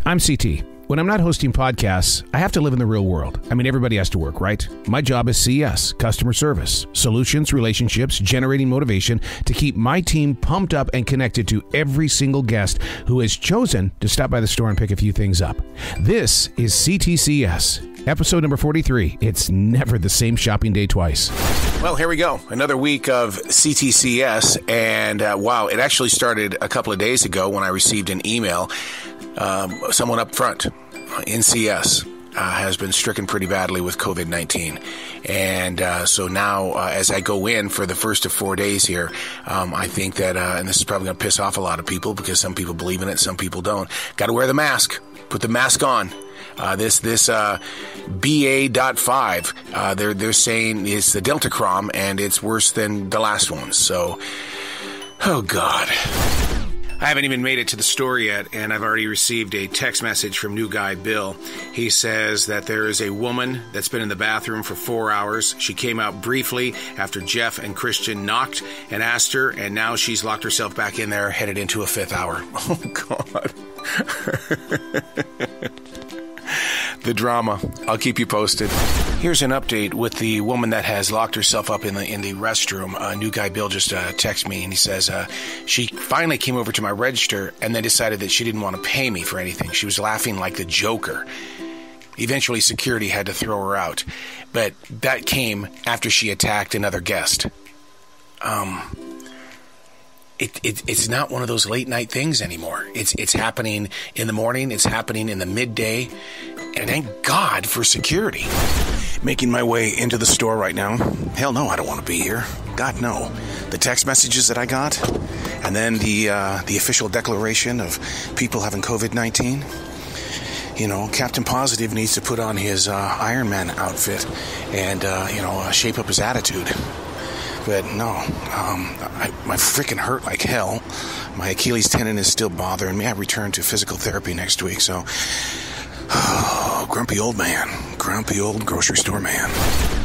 I'm CT. When I'm not hosting podcasts, I have to live in the real world. I mean, everybody has to work, right? My job is CS, customer service, solutions, relationships, generating motivation to keep my team pumped up and connected to every single guest who has chosen to stop by the store and pick a few things up. This is C.T.C.S, episode number 43. It's never the same shopping day twice. Well, here we go. Another week of C.T.C.S. And wow, it actually started a couple of days ago when I received an email. Someone up front in CS has been stricken pretty badly with COVID-19. And so now as I go in for the first of 4 days here, I think that, and this is probably going to piss off a lot of people because some people believe in it, some people don't. Got to wear the mask. Put the mask on. This BA.5, they're saying it's the Deltacron, and it's worse than the last one. So, oh God. I haven't even made it to the store yet, and I've already received a text message from new guy Bill. He says that there is a woman that's been in the bathroom for 4 hours. She came out briefly after Jeff and Christian knocked and asked her, and now she's locked herself back in there, headed into a 5th hour. Oh, God. The drama. I'll keep you posted. Here's an update with the woman that has locked herself up in the restroom. New guy Bill just texted me, and he says she finally came over to my register and then decided that she didn't want to pay me for anything. She was laughing like the Joker. Eventually, security had to throw her out, but that came after she attacked another guest. It's not one of those late night things anymore. It's happening in the morning. It's happening in the midday. And thank God for security. Making my way into the store right now. Hell no, I don't want to be here. God, no. The text messages that I got, and then the official declaration of people having COVID-19. You know, Captain Positive needs to put on his Iron Man outfit and, shape up his attitude. But no, my freaking hurt like hell. My Achilles tendon is still bothering me. I return to physical therapy next week, so... grumpy old man. Grumpy old grocery store man.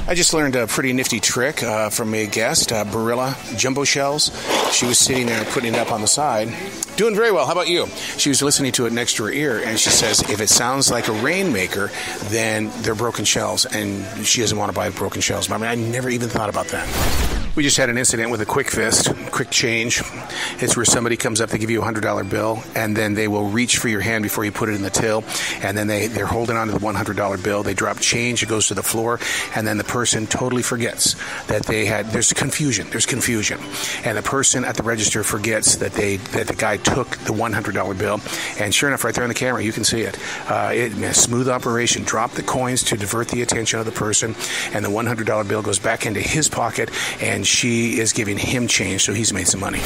I just learned a pretty nifty trick from a guest, Barilla Jumbo Shells. She was sitting there putting it up on the side. Doing very well. How about you? She was listening to it next to her ear, and she says if it sounds like a rainmaker, then they're broken shells, and she doesn't want to buy broken shells. I mean, I never even thought about that. We just had an incident with a quick fist, quick change. It's where somebody comes up, they give you a $100 bill, and then they will reach for your hand before you put it in the till, and then they're holding on to the $100 bill. They drop change, it goes to the floor, and then the person totally forgets that there's confusion, and the person at the register forgets that the guy took the $100 bill, and sure enough, right there on the camera, you can see it. A smooth operation. Drop the coins to divert the attention of the person, and the $100 bill goes back into his pocket, and she is giving him change, so he's made some money.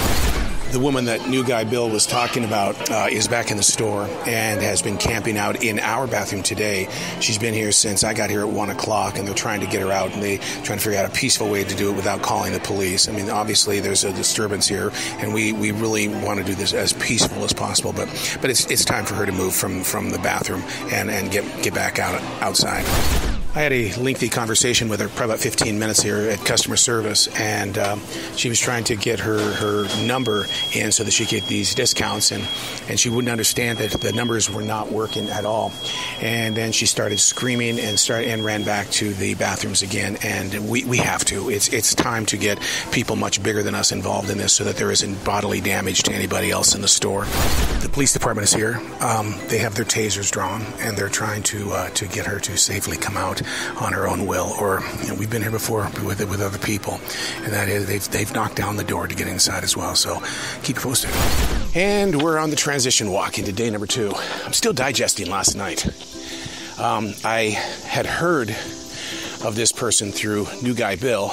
The woman that new guy Bill was talking about is back in the store and has been camping out in our bathroom today. She's been here since I got here at 1 o'clock, and they're trying to get her out, and they're trying to figure out a peaceful way to do it without calling the police. I mean, obviously there's a disturbance here, and we really want to do this as peaceful as possible, but it's time for her to move from the bathroom and get back outside. I had a lengthy conversation with her, probably about 15 minutes here at customer service, and she was trying to get her number in so that she could get these discounts, and she wouldn't understand that the numbers were not working at all. And then she started screaming and ran back to the bathrooms again, and we have to. It's time to get people much bigger than us involved in this so that there isn't bodily damage to anybody else in the store. The police department is here. They have their tasers drawn, and they're trying to get her to safely come out on her own will, or we've been here before with other people, and that is they've knocked down the door to get inside as well. So keep posted. And we're on the transition walk into day number 2. I'm still digesting last night. I had heard of this person through new guy Bill,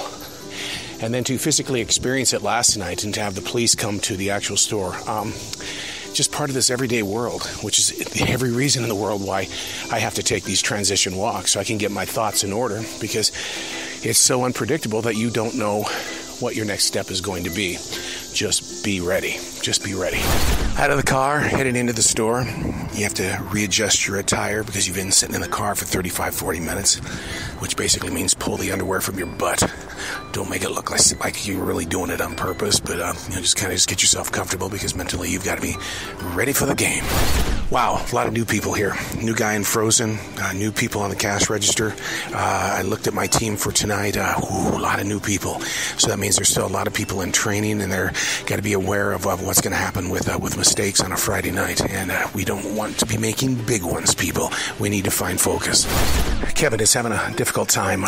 and then to physically experience it last night and to have the police come to the actual store. Just part of this everyday world, which is every reason in the world why I have to take these transition walks so I can get my thoughts in order, because it's so unpredictable that you don't know what your next step is going to be. Just be ready. Just be ready. Out of the car, heading into the store. You have to readjust your attire because you've been sitting in the car for 35, 40 minutes, which basically means pull the underwear from your butt. Don't make it look like you're really doing it on purpose, but just get yourself comfortable, because mentally you've got to be ready for the game. Wow, a lot of new people here. New guy in Frozen, new people on the cash register. I looked at my team for tonight. A lot of new people. So that means there's still a lot of people in training, and they're got to be aware of what's going to happen with mistakes on a Friday night. And we don't want to be making big ones, people. We need to find focus. Kevin is having a difficult time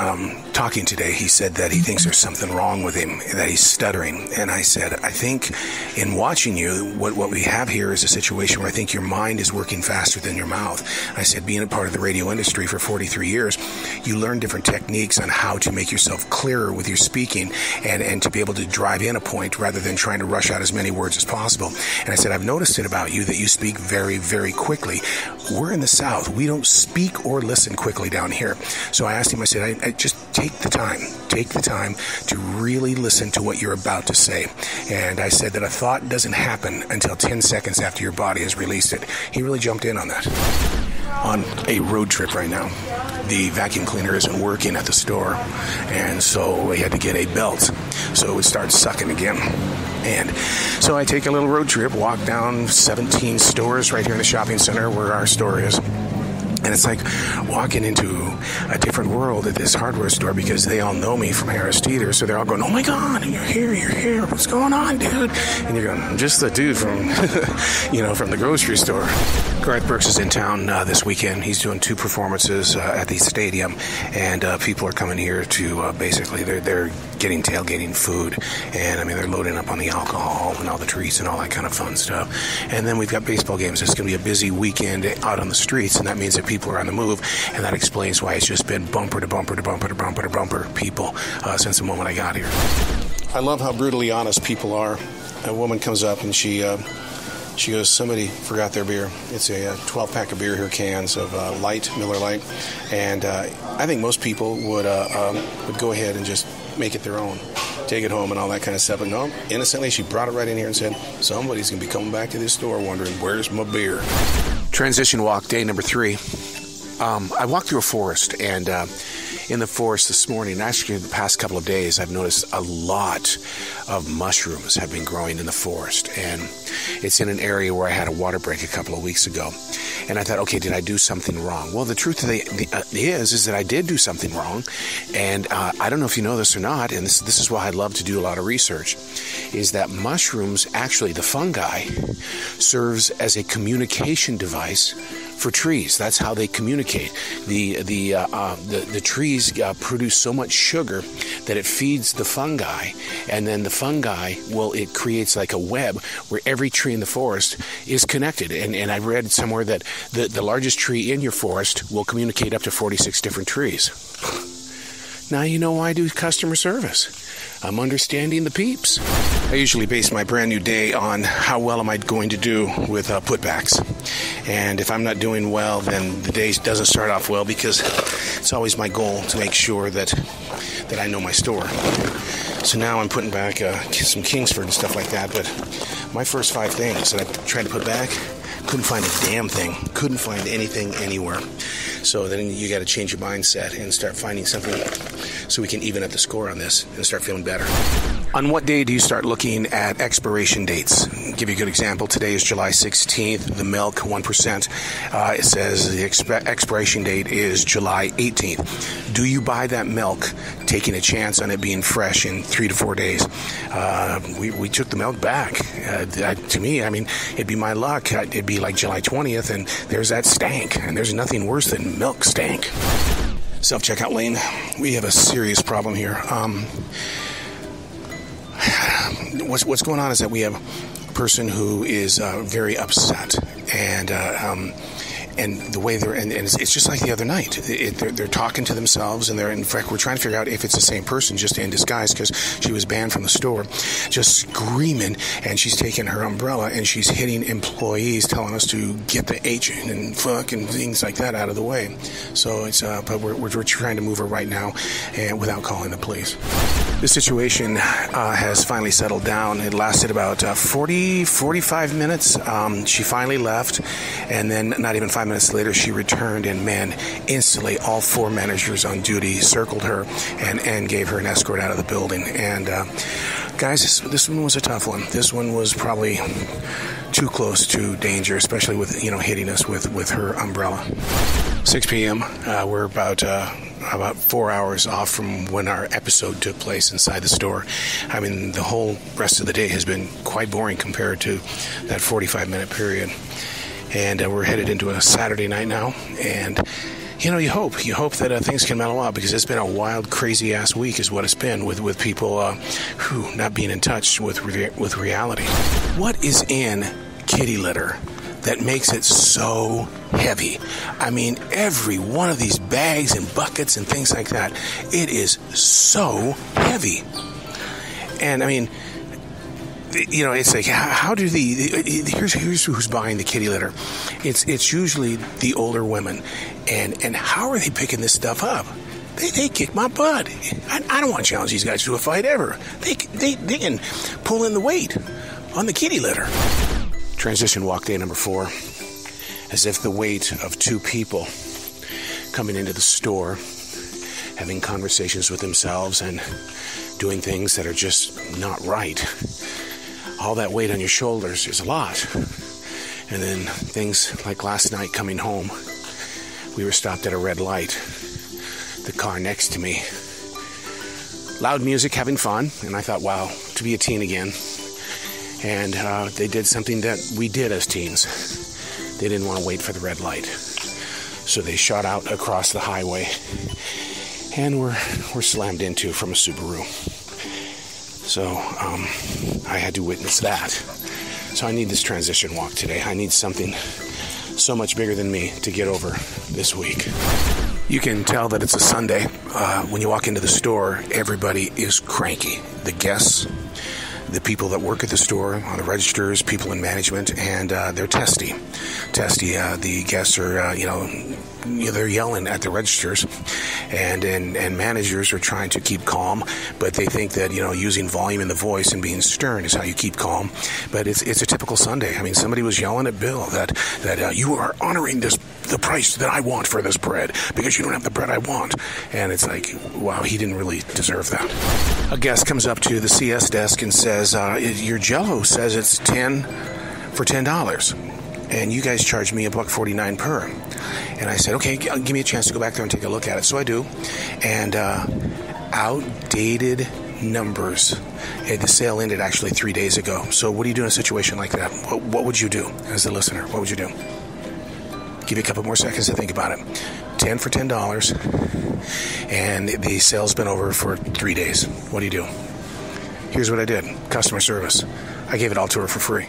talking today. He said that he thinks there's something wrong with him, that he's stuttering. And I said, I think in watching you, what we have here is a situation where I think your mind is working faster than your mouth. I said, being a part of the radio industry for 43 years, you learn different techniques on how to make yourself clearer with your speaking and to be able to drive in a point rather than trying to rush out as many words as possible. And I said, I've noticed it about you that you speak very, very quickly. We're in the South. We don't speak or listen quickly down here. So I asked him, I said, I just take the time to really listen to what you're about to say. And I said that a thought doesn't happen until 10 seconds after your body has released it. He really jumped in on that. On a road trip right now, the vacuum cleaner isn't working at the store, and so we had to get a belt so it would start sucking again. And so I take a little road trip, walk down 17 stores right here in the shopping center where our store is. And it's like walking into a different world at this hardware store, because they all know me from Harris Teeter. So they're all going, oh my God, you're here. What's going on, dude? And you're going, I'm just the dude from, from the grocery store. Garth Brooks is in town this weekend. He's doing 2 performances at the stadium. And people are coming here to basically, they're getting tailgating food. And they're loading up on the alcohol and all the treats and all that kind of fun stuff. And then we've got baseball games. It's going to be a busy weekend out on the streets. And that means that people are on the move, and that explains why it's just been bumper to bumper to bumper to bumper to bumper people since the moment I got here. I love how brutally honest people are. A woman comes up and she goes, somebody forgot their beer. It's a 12-pack of beer here, cans of Miller Lite, and I think most people would go ahead and just make it their own, take it home and all that kind of stuff. But no, innocently, she brought it right in here and said, somebody's going to be coming back to this store wondering, where's my beer? Transition walk, day number 3. I walked through a forest, and in the forest this morning, actually the past couple of days, I've noticed a lot of mushrooms have been growing in the forest. And it's in an area where I had a water break a couple of weeks ago. And I thought, okay, did I do something wrong? Well, the truth is that I did do something wrong. And I don't know if you know this or not, and this is why I love to do a lot of research, is that mushrooms, actually the fungi, serves as a communication device for trees. That's how they communicate. The trees produce so much sugar that it feeds the fungi, and then the fungi, it creates like a web where every tree in the forest is connected. And I read somewhere that the largest tree in your forest will communicate up to 46 different trees. Now you know why I do customer service. I'm understanding the peeps. I usually base my brand new day on how well am I going to do with putbacks. And if I'm not doing well, then the day doesn't start off well, because it's always my goal to make sure that I know my store. So now I'm putting back some Kingsford and stuff like that. But my first 5 things that I tried to put back, couldn't find a damn thing. Couldn't find anything anywhere. So then you got to change your mindset and start finding something so we can even up the score on this and start feeling better. On what day do you start looking at expiration dates? I'll give you a good example. Today is July 16th. The milk, 1%. It says the expiration date is July 18th. Do you buy that milk taking a chance on it being fresh in 3 to 4 days? We took the milk back. To me, it'd be my luck. It'd be like July 20th, and there's that stank. And there's nothing worse than milk stank. Self-checkout lane. We have a serious problem here. What's going on is that we have a person who is very upset, and the way they're, and it's just like the other night. They're talking to themselves, and in fact, we're trying to figure out if it's the same person, just in disguise, because she was banned from the store, just screaming, and she's taking her umbrella and she's hitting employees, telling us to get the H and fuck and things like that out of the way. So it's, but we're trying to move her right now, and without calling the police. The situation has finally settled down. It lasted about 45 minutes. She finally left, and then not even 5 minutes later, she returned, and man, instantly all 4 managers on duty circled her and gave her an escort out of the building. And guys, this one was a tough one. This one was probably too close to danger, especially with, hitting us with her umbrella. 6 p.m. We're about 4 hours off from when our episode took place inside the store. I mean, the whole rest of the day has been quite boring compared to that 45-minute period. And we're headed into a Saturday night now. And, you hope that things can mellow out, because it's been a wild, crazy-ass week is what it's been with people who not being in touch with reality. What is in kitty litter that makes it so heavy? I mean, every one of these bags and buckets and things like that, it is so heavy. And I mean, it's like, how do here's who's buying the kitty litter. It's usually the older women. And how are they picking this stuff up? They kick my butt. I don't want to challenge these guys to a fight ever. They can pull in the weight on the kitty litter. Transition walk day number 4. As if the weight of 2 people coming into the store, having conversations with themselves and doing things that are just not right. All that weight on your shoulders is a lot. And then things like last night coming home, we were stopped at a red light. The car next to me, loud music, having fun, and I thought, wow, to be a teen again. And they did something that we did as teens. They didn't want to wait for the red light. So they shot out across the highway and were slammed into from a Subaru. So I had to witness that. So I need this transition walk today. I need something so much bigger than me to get over this week. You can tell that it's a Sunday. When you walk into the store, everybody is cranky. The guests, the people that work at the store, on the registers, people in management, and they're testy. The guests are, they're yelling at the registers, and managers are trying to keep calm, but they think that, using volume in the voice and being stern is how you keep calm. But it's a typical Sunday. I mean, somebody was yelling at Bill that you are honoring the price that I want for this bread because you don't have the bread I want. And it's like, wow, he didn't really deserve that. A guest comes up to the CS desk and says, your Jell-O says it's 10 for $10. And you guys charge me $1.49 per. And I said, okay, give me a chance to go back there and take a look at it. So I do. And outdated numbers. The sale ended actually 3 days ago. So what do you do in a situation like that? What would you do as a listener? What would you do? Give you a couple more seconds to think about it. 10 for $10. And the sale's been over for 3 days. What do you do? Here's what I did. Customer service. I gave it all to her for free.